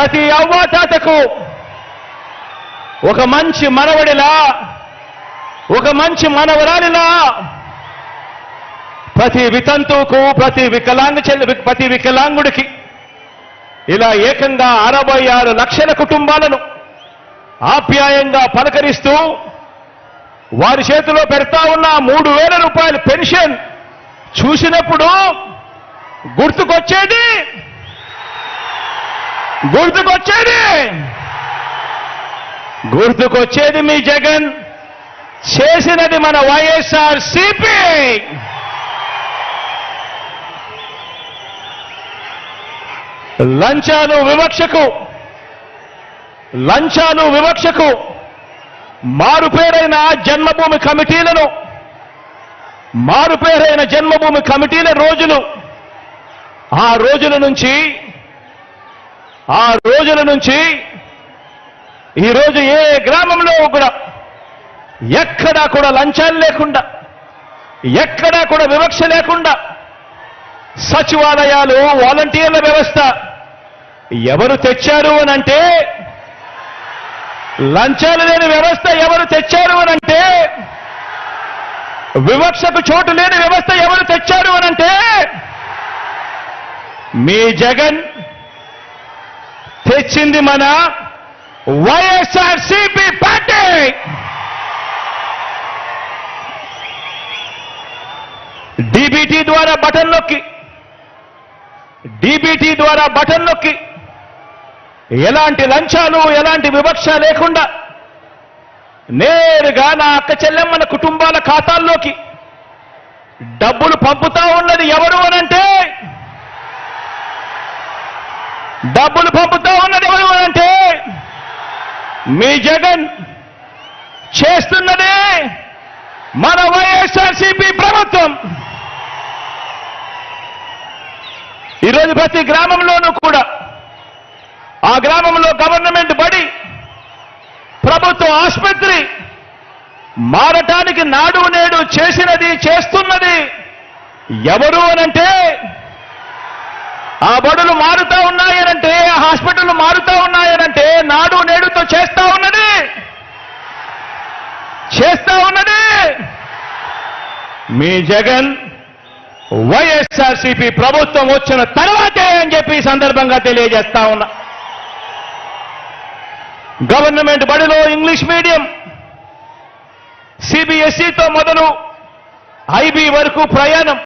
ప్రతి అవ్వాతాతకు ఒక మంచి మనవడిలా, ఒక మంచి మనవరాలిలా, ప్రతి వితంతువుకు, ప్రతి వికలాంగుడికి ఇలా ఏకంగా 66 లక్షల కుటుంబాలను ఆప్యాయంగా పలకరిస్తూ వారి చేతిలో పెడతా ఉన్న 3,000 రూపాయల పెన్షన్ చూసినప్పుడు గుర్తుకొచ్చేది మీ జగన్ చేసినది మన వైఎస్ఆర్సీపీ. లంచాలు వివక్షకు మారుపేరైన జన్మభూమి కమిటీల రోజులు, ఆ రోజుల నుంచి ఈరోజు ఏ గ్రామంలో కూడా ఎక్కడా కూడా లంచాలు లేకుండా, ఎక్కడా కూడా వివక్ష లేకుండా సచివాలయాలు, వాలంటీర్ల వ్యవస్థ ఎవరు తెచ్చారు అనంటే, లంచాలు లేని వ్యవస్థ ఎవరు తెచ్చారు అనంటే, వివక్షకు చోటు లేని వ్యవస్థ ఎవరు తెచ్చారు అనంటే మీ జగన్ తెచ్చింది మన వైఎస్ఆర్సీపీ పార్టీ. డీబీటీ ద్వారా బటన్ నొక్కి ఎలాంటి లంచాలు, ఎలాంటి వివక్ష లేకుండా నేరుగా నా అక్క చెల్లెమ్మల కుటుంబాల ఖాతాల్లోకి డబ్బులు పంపుతా ఉన్నది ఎవరు అనంటే, మీ జగన్ చేస్తున్నదే మన వైఎస్ఆర్సీపీ ప్రభుత్వం. ఈరోజు ప్రతి గ్రామంలోనూ కూడా, ఆ గ్రామంలో గవర్నమెంట్ బడి, ప్రభుత్వ ఆసుపత్రి మారటానికి నాడు నేడు చేస్తున్నది ఎవరు అనంటే, ఆ బడులు మారుతా ఉన్నాయనంటే, ఆ హాస్పిటల్ మారుతా ఉన్నాయనంటే నాడు నేడుతో చేస్తా ఉన్నది మీ జగన్ వైఎస్ఆర్సీపీ ప్రభుత్వం వచ్చిన తర్వాతే అని చెప్పి ఈ సందర్భంగా తెలియజేస్తా ఉన్నా. గవర్నమెంట్ బడిలో ఇంగ్లీష్ మీడియం, సిబిఎస్ఈతో మొదలు ఐబీ వరకు ప్రయాణం